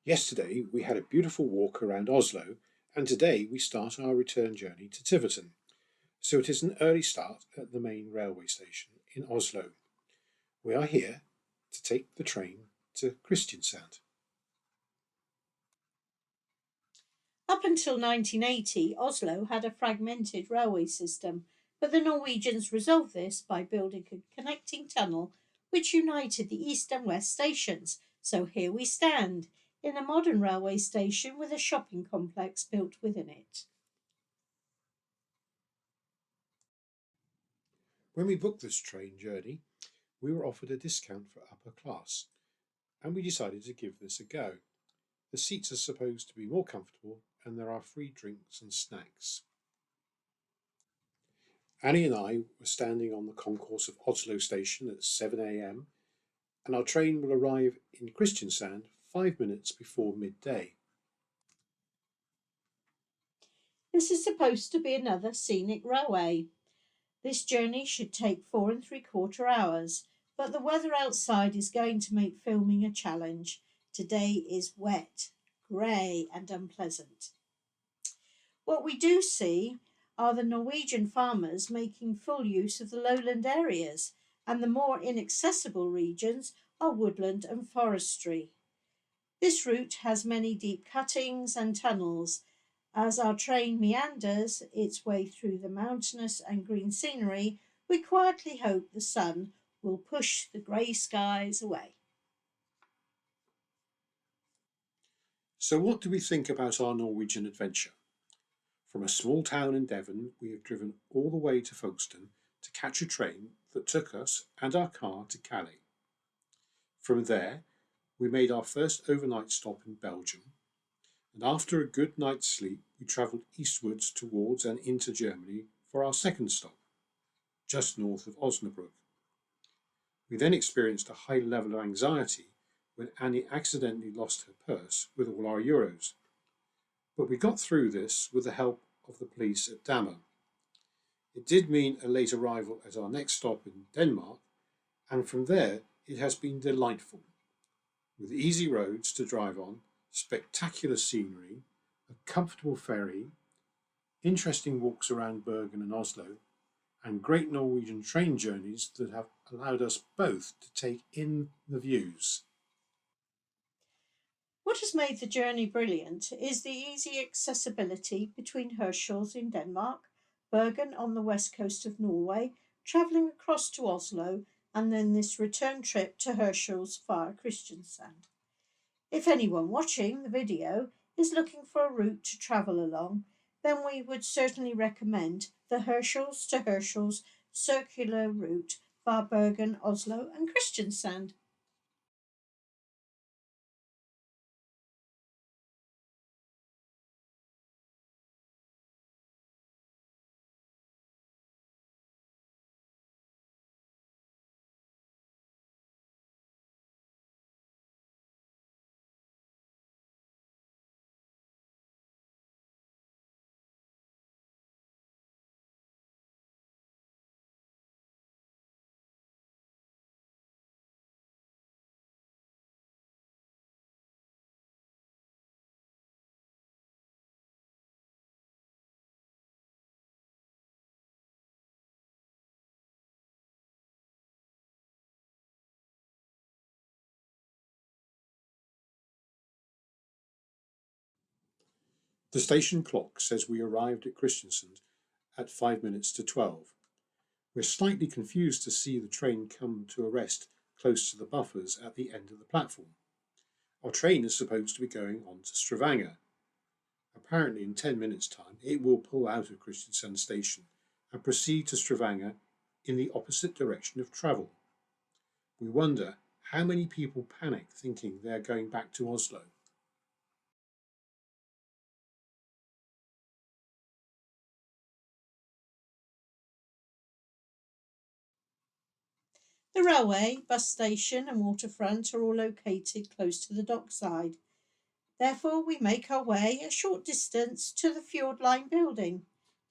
Yesterday we had a beautiful walk around Oslo, and today we start our return journey to Tiverton. So it is an early start at the main railway station in Oslo. We are here to take the train to Kristiansand. Up until 1980, Oslo had a fragmented railway system, but the Norwegians resolved this by building a connecting tunnel which united the east and west stations. So here we stand, in a modern railway station with a shopping complex built within it. When we booked this train journey, we were offered a discount for upper class, and we decided to give this a go. The seats are supposed to be more comfortable, and there are free drinks and snacks. Annie and I were standing on the concourse of Oslo station at 7 a.m., and our train will arrive in Kristiansand 5 minutes before midday. This is supposed to be another scenic railway. This journey should take 4.75 hours, but the weather outside is going to make filming a challenge. Today is wet, grey, and unpleasant. What we do see are the Norwegian farmers making full use of the lowland areas, and the more inaccessible regions are woodland and forestry. This route has many deep cuttings and tunnels. As our train meanders its way through the mountainous and green scenery, we quietly hope the sun will push the grey skies away. So, what do we think about our Norwegian adventure? From a small town in Devon, we have driven all the way to Folkestone to catch a train that took us and our car to Calais. From there, we made our first overnight stop in Belgium, and after a good night's sleep, we travelled eastwards towards and into Germany for our second stop, just north of Osnabrück. We then experienced a high level of anxiety when Annie accidentally lost her purse with all our euros. But we got through this with the help of the police at Damme. It did mean a late arrival at our next stop in Denmark, and from there it has been delightful, with easy roads to drive on, spectacular scenery, a comfortable ferry, interesting walks around Bergen and Oslo, and great Norwegian train journeys that have allowed us both to take in the views. What has made the journey brilliant is the easy accessibility between Herschels in Denmark, Bergen on the west coast of Norway, travelling across to Oslo, and then this return trip to Herschels via Kristiansand. If anyone watching the video is looking for a route to travel along, then we would certainly recommend the Herschels to Herschels circular route via Bergen, Oslo, and Kristiansand. The station clock says we arrived at Kristiansand at 5 minutes to 12. We're slightly confused to see the train come to a rest close to the buffers at the end of the platform. Our train is supposed to be going on to Stavanger. Apparently, in 10 minutes' time, it will pull out of Kristiansand station and proceed to Stavanger in the opposite direction of travel. We wonder how many people panic thinking they are going back to Oslo. The railway, bus station, and waterfront are all located close to the dockside. Therefore, we make our way a short distance to the Fjord Line building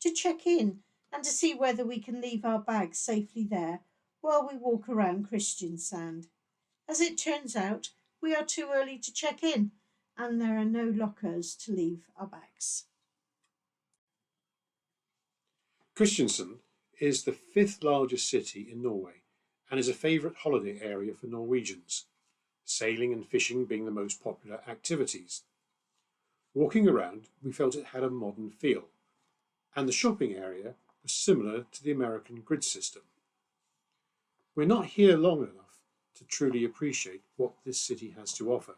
to check in and to see whether we can leave our bags safely there while we walk around Kristiansand. As it turns out, we are too early to check in, and there are no lockers to leave our bags. Kristiansand is the fifth largest city in Norway and is a favourite holiday area for Norwegians, sailing and fishing being the most popular activities. Walking around, we felt it had a modern feel, and the shopping area was similar to the American grid system. We're not here long enough to truly appreciate what this city has to offer.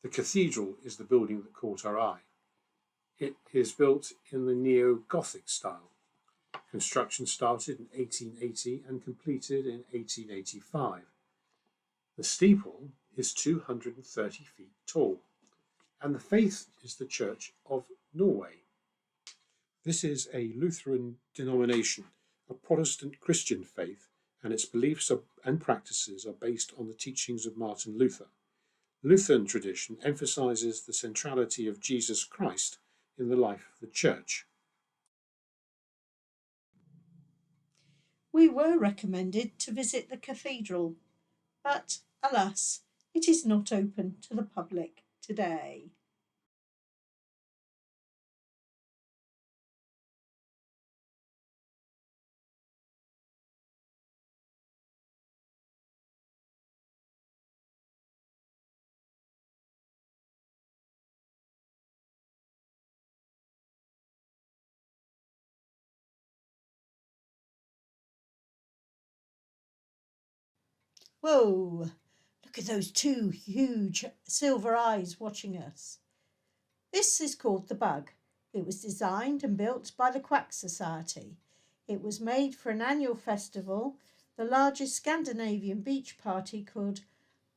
The cathedral is the building that caught our eye. It is built in the neo-Gothic style. Construction started in 1880 and completed in 1885. The steeple is 230 feet tall, and the faith is the Church of Norway. This is a Lutheran denomination, a Protestant Christian faith, and its beliefs and practices are based on the teachings of Martin Luther. Lutheran tradition emphasizes the centrality of Jesus Christ in the life of the Church. We were recommended to visit the cathedral, but alas, it is not open to the public today. Whoa! Look at those two huge silver eyes watching us. This is called the Bug. It was designed and built by the Quack Society. It was made for an annual festival, the largest Scandinavian beach party called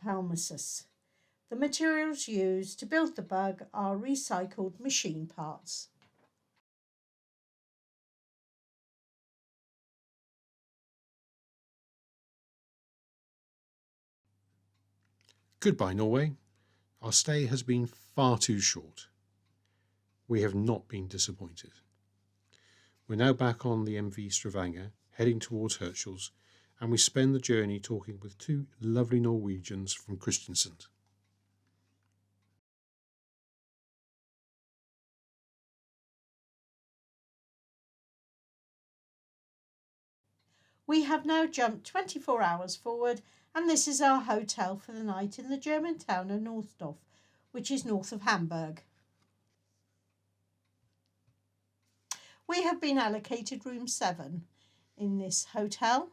Palmasus. The materials used to build the Bug are recycled machine parts. Goodbye, Norway. Our stay has been far too short. We have not been disappointed. We're now back on the MV Stavanger, heading towards Hirtshals, and we spend the journey talking with two lovely Norwegians from Kristiansand. We have now jumped 24 hours forward, and this is our hotel for the night in the German town of Northdorf, which is north of Hamburg. We have been allocated room 7 in this hotel,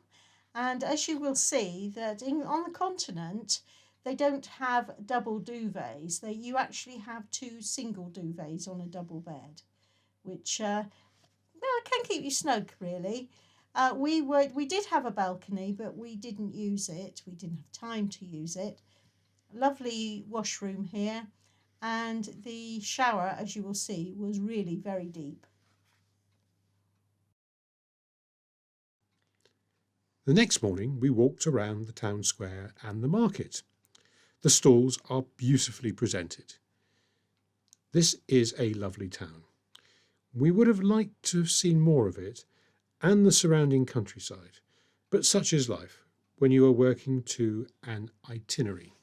and as you will see that on the continent they don't have double duvets. You actually have 2 single duvets on a double bed, which can keep you snug really. We did have a balcony, but we didn't use it. We didn't have time to use it. Lovely washroom here, and the shower, as you will see, was really very deep. The next morning we walked around the town square and the market. The stalls are beautifully presented. This is a lovely town. We would have liked to have seen more of it and the surrounding countryside, but such is life when you are working to an itinerary.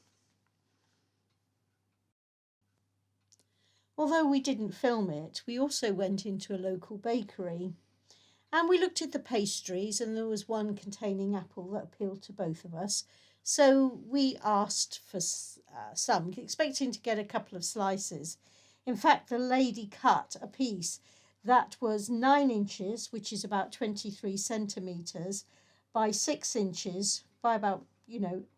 Although we didn't film it, we also went into a local bakery and we looked at the pastries, and there was one containing apple that appealed to both of us. So we asked for some, expecting to get a couple of slices. In fact, the lady cut a piece that was 9 inches, which is about 23 centimetres, by 6 inches, by about,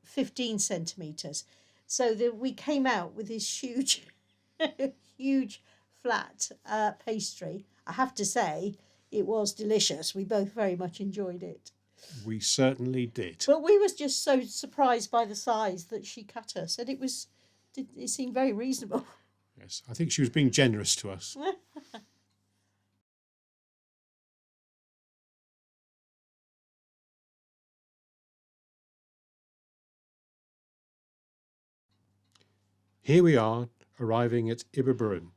15 centimetres. So that we came out with this huge, huge flat pastry. I have to say, it was delicious. We both very much enjoyed it. We certainly did. But we was just so surprised by the size that she cut us, and it seemed very reasonable. Yes, I think she was being generous to us. Here we are, arriving at Iberbrunn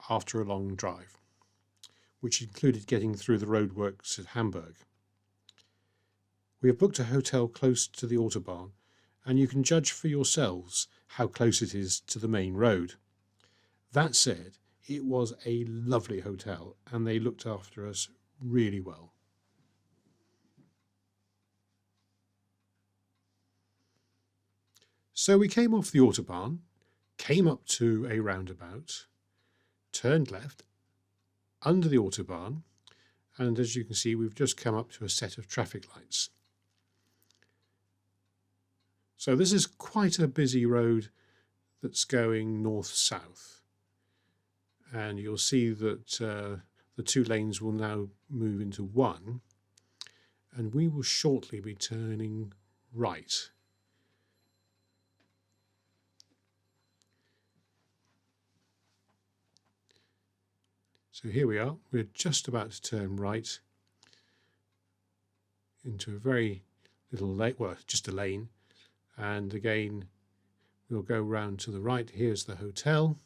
after a long drive, which included getting through the roadworks at Hamburg. We have booked a hotel close to the Autobahn, and you can judge for yourselves how close it is to the main road. That said, it was a lovely hotel and they looked after us really well. So we came off the Autobahn, came up to a roundabout, turned left under the Autobahn, and as you can see, we've just come up to a set of traffic lights. So this is quite a busy road that's going north-south. And you'll see that the two lanes will now move into one, and we will shortly be turning right. So here we are, we're just about to turn right into a very little lane, well, just a lane, and again we'll go round to the right. Here's the hotel,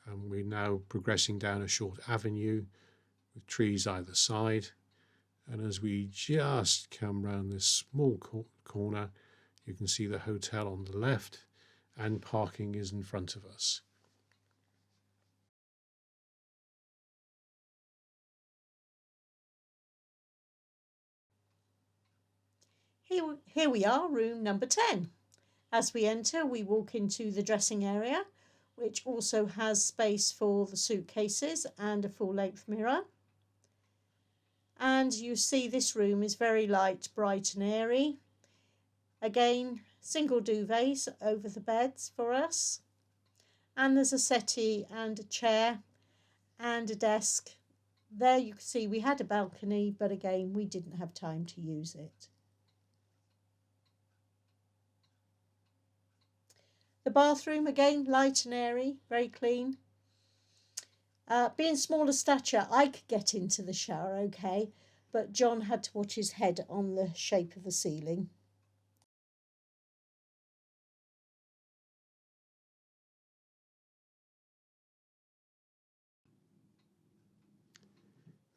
and we're now progressing down a short avenue with trees either side, and as we just come round this small corner, you can see the hotel on the left and parking is in front of us. Here we are, room number 10. As we enter, we walk into the dressing area, which also has space for the suitcases and a full-length mirror. And you see this room is very light, bright and airy. Again, single duvets over the beds for us. And there's a settee and a chair and a desk. There you can see we had a balcony, but again, we didn't have time to use it. The bathroom, again, light and airy, very clean. Being smaller stature, I could get into the shower okay, but John had to watch his head on the shape of the ceiling.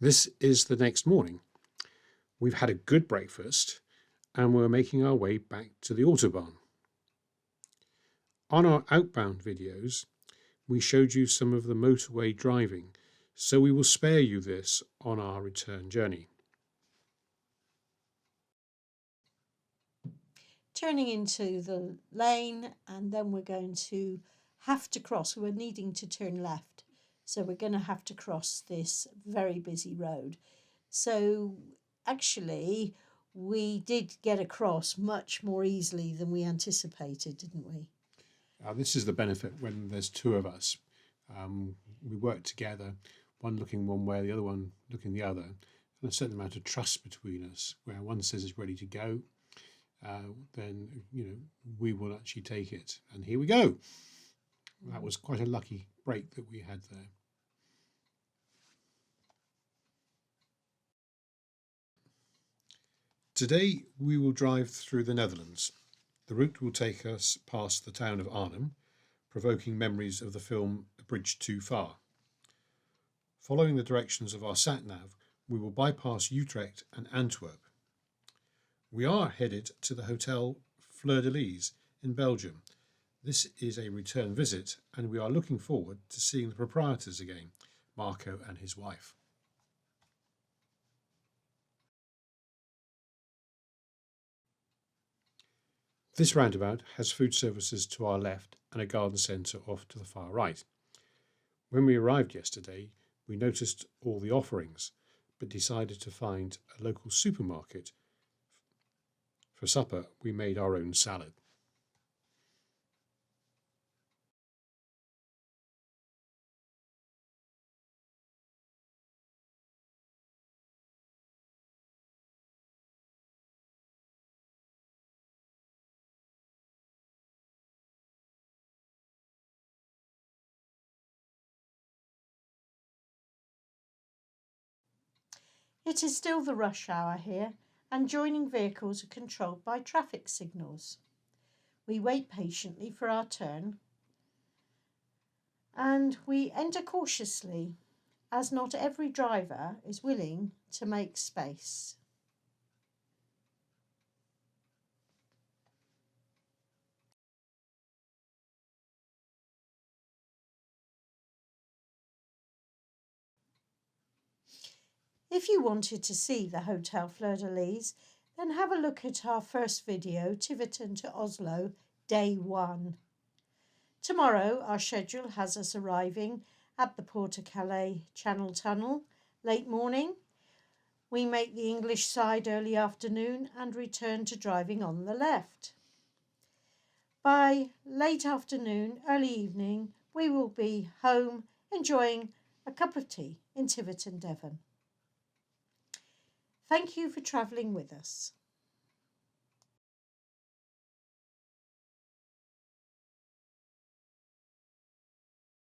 This is the next morning. We've had a good breakfast and we're making our way back to the Autobahn. On our outbound videos, we showed you some of the motorway driving, so we will spare you this on our return journey. Turning into the lane, and then we're going to have to cross. We're needing to turn left, so we're going to have to cross this very busy road. So actually, we did get across much more easily than we anticipated, didn't we? This is the benefit when there's two of us. We work together, one looking one way, the other one looking the other, and a certain amount of trust between us, where one says it's ready to go, then we will actually take it. And here we go. That was quite a lucky break that we had there. Today we will drive through the Netherlands. The route will take us past the town of Arnhem, provoking memories of the film A Bridge Too Far. Following the directions of our sat-nav, we will bypass Utrecht and Antwerp. We are headed to the Hotel Fleur de Lis in Belgium. This is a return visit and we are looking forward to seeing the proprietors again, Marco and his wife. This roundabout has food services to our left and a garden centre off to the far right. When we arrived yesterday, we noticed all the offerings, but decided to find a local supermarket. For supper, we made our own salad. It is still the rush hour here, and joining vehicles are controlled by traffic signals. We wait patiently for our turn, and we enter cautiously, as not every driver is willing to make space. If you wanted to see the Hotel Fleur de Lis, then have a look at our first video, Tiverton to Oslo, Day 1. Tomorrow, our schedule has us arriving at the Port of Calais Channel Tunnel late morning. We make the English side early afternoon and return to driving on the left. By late afternoon, early evening, we will be home enjoying a cup of tea in Tiverton, Devon. Thank you for travelling with us.